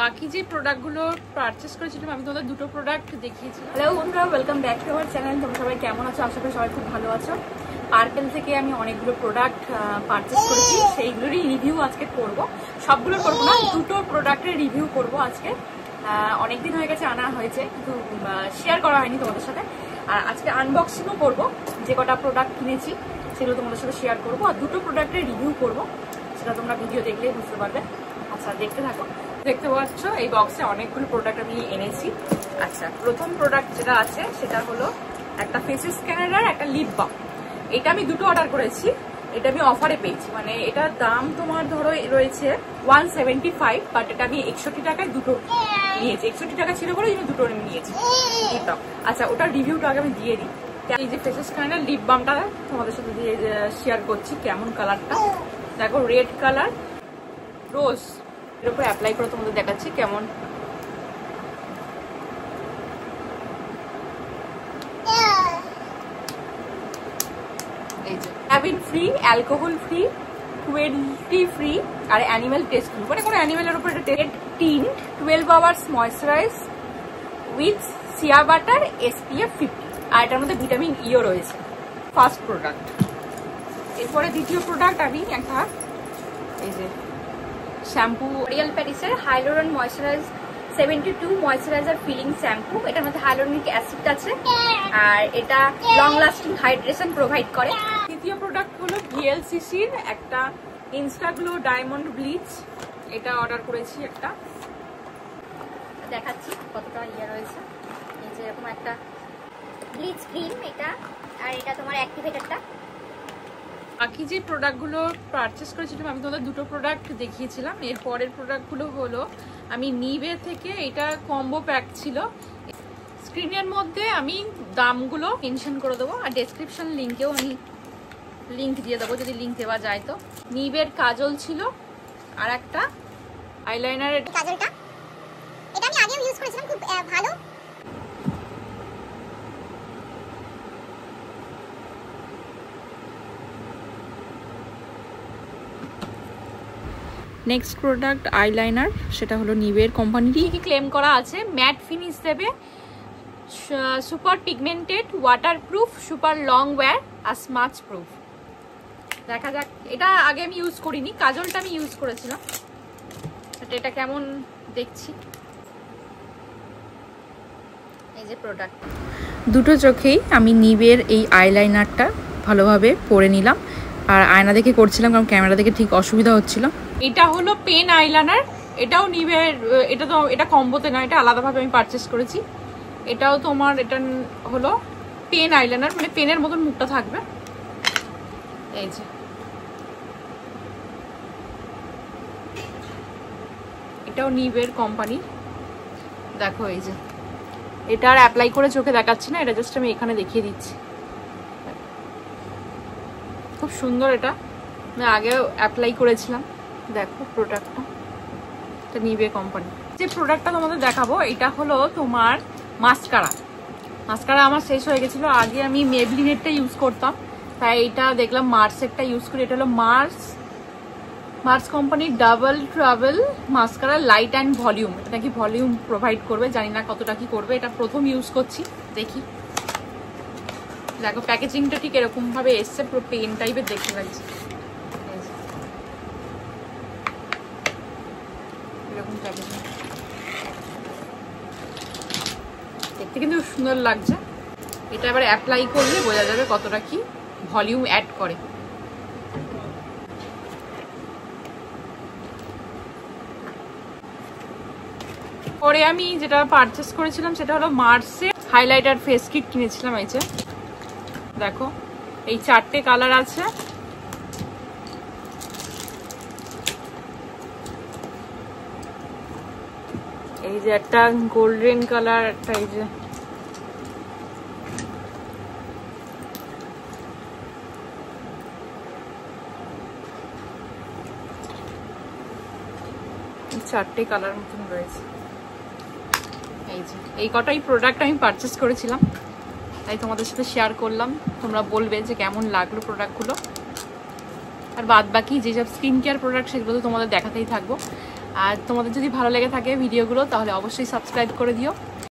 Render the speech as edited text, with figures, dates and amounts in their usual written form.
বাকি যে প্রোডাক্টগুলো পারচেজ করেছিলাম আমি তোমাদের দুটো প্রোডাক্ট দেখিয়েছিলাম। হ্যালো বন্ধুরা, welcome back to our channel. তোমরা সবাই কেমন আছো? আশা করি সবাই খুব ভালো আছো। পার্পেল থেকে আমি অনেকগুলো প্রোডাক্ট পারচেজ করেছি, সেইগুলোরই রিভিউ আজকে করব। সবগুলো করবো না, দুটো প্রোডাক্টের রিভিউ করব আজকে। অনেকদিন হয়ে গেছে আনা হয়েছে, কিন্তু শেয়ার করা হয়নি তোমাদের সাথে। আর আজকে আনবক্সিংও করব, যে কটা প্রোডাক্ট কিনেছি সেগুলো তোমাদের সাথে শেয়ার করব, আর দুটো প্রোডাক্টের রিভিউ করব, সেটা তোমরা ভিডিও দেখলেই বুঝতে পারবে। আচ্ছা, দেখতে থাকো। দেখতে পাচ্ছ এই বক্সে অনেকগুলো প্রোডাক্ট আমি এনেছি। আচ্ছা, প্রথম প্রোডাক্ট যেটা আছে সেটা হলো একটা ফেস স্ক্যানার আর একটা লিপ বাম। এটা আমি দুটো অর্ডার করেছি, এটা আমি অফারে পেয়েছি। মানে এটার দাম তোমার ধরো রয়েছে 175, বাট এটা আমি 61 টাকায় দুটো নিয়েছি। 61 টাকা ছিল বলে আমি দুটো নিয়েছি লিপ বাম। আচ্ছা, ওটার রিভিউটা আগে আমি দিয়ে দিই। এই যে ফেস স্ক্যানার লিপ বামটা তোমাদের সাথে দিয়ে শেয়ার করছি। কেমন কালারটা দেখো, রেড কালার, রোজ এর উপরে অ্যাপ্লাই করে তোমাদের দেখাচ্ছি কেমন। এই যে cabin free, alcohol free, cruelty free আর অ্যানিমেল টেস্ট ফ্রি। মানে কোনো অ্যানিমেলের উপরে টেস্ট টিন 12 hours moisturize with shea butter SPF 50, আর এটার মধ্যে ভিটামিন ইও রয়েছে। First product. এরপরে দ্বিতীয় প্রোডাক্ট আমি একটা এই যে শ্যাম্পু, রিয়াল প্যারিসের হাইলোরন ময়েশ্চারাইজ 72 ময়েশ্চারাইজার ফিলিং শ্যাম্পু। এটার মধ্যে হাইলোরনিক অ্যাসিড আছে, আর এটা লং লাস্টিং হাইড্রেশন প্রোভাইড করে। তৃতীয় প্রোডাক্ট হলো VLCCর একটা ইনস্টাগ্লো ডায়মন্ড ব্লিচ। এটা অর্ডার করেছি একটা, দেখাচ্ছি কতটা ইয়ে রয়েছে। এই যে এরকম একটা ব্লিচ ক্রিম এটা, আর এটা তোমার অ্যাক্টিভেটরটা। বাকি যে প্রোডাক্টগুলো পারচেস করেছিলাম আমি তোমাদের দুটো প্রোডাক্ট দেখিয়েছিলাম। এর পরের প্রোডাক্টগুলো হলো আমি নিভে থেকে, এটা কম্বো প্যাক ছিল। স্ক্রিনের মধ্যে আমি দামগুলো মেনশন করে দেবো, আর ডেসক্রিপশন লিঙ্কেও আমি লিঙ্ক দিয়ে দেবো যদি লিঙ্ক দেওয়া যায়। তো নিভের কাজল ছিল, আর একটা আইলাইনারের কাজলটা, এটা আমি আগেও ইউজ করেছিলাম, খুব ভালো। নেক্সট প্রোডাক্ট আইলাইনার, সেটা হলো নিভের কোম্পানিটি। কি ক্লেম করা আছে, ম্যাট ফিনিশ দেবে, super pigmented, waterproof, super long wear আর স্মাচ প্রুফ। দেখা যাক, এটা আগে আমি ইউজ করিনি, কাজলটা আমি ইউজ করেছিলাম। এটা কেমন দেখছি। এই যে প্রোডাক্ট, দুটো চোখেই আমি নিভের এই আইলাইনারটা ভালোভাবে পরে নিলাম, আর আয়না দেখে করছিলাম কারণ ক্যামেরা দেখে ঠিক অসুবিধা হচ্ছিল। এটা হলো পেন আইলাইনার, এটাও নিভের। এটা কম্বোতে না, এটা আলাদাভাবে আমি পারচেস করেছি। এটাও তোমার, এটা হলো পেন আইলাইনার, মানে পেনের মতন মুখটা থাকবে। এই যে এটাও নিভের কোম্পানি। দেখো এই যে, এটা আর অ্যাপ্লাই করে চোখে দেখাচ্ছি না, এটা জাস্ট আমি এখানে দেখিয়ে দিচ্ছি। খুব সুন্দর, এটা আমি আগেও অ্যাপ্লাই করেছিলাম। দেখো প্রোডাক্টটা, এটা নিভে কোম্পানি। যে প্রোডাক্টটা তোমাদের দেখাবো এটা হলো তোমার মাস্কারা। মাস্কারা আমার শেষ হয়ে গেছিলো, আগে আমি মেবলিনেরটা ইউজ করতাম, তাই এটা দেখলাম মার্সেরটা ইউজ করি। এটা হলো মার্স কোম্পানির double travel mascara light and volume. এটা কি ভলিউম প্রোভাইড করবে জানি না কতটা কি করবে, এটা প্রথম ইউজ করছি, দেখি। দেখো প্যাকেজিংটা ঠিক এরকম ভাবে এসছে, পুরো পেন টাইপের দেখতে লাগছে। এরকম প্যাকেজিং দেখতে কিন্তু সুন্দর লাগছে। এটা এবার অ্যাপ্লাই করলে বোঝা যাবে কতটা কি ভলিউম অ্যাড করে। পরে আমি যেটা পারচেস করেছিলাম সেটা হলো মার্সে হাইলাইটার ফেস কিট কিনেছিলাম। এই যে দেখো, এই 4টে কালার আছে। এই যে একটা গোল্ডেন কালার, একটা এই যে চারটে কালার মতন রয়েছে। এই যে এই কটাই প্রোডাক্ট আমি পারচেস করেছিলাম, তাই তোমাদের সাথে শেয়ার করলাম। তোমরা বলবে যে কেমন লাগলো প্রোডাক্টগুলো। আর বাদ বাকি যেসব স্কিন কেয়ার প্রোডাক্ট সেগুলো তো তোমাদের দেখাতেই থাকবো। আর তোমাদের যদি ভালো লেগে থাকে ভিডিওগুলো তাহলে অবশ্যই সাবস্ক্রাইব করে দিও।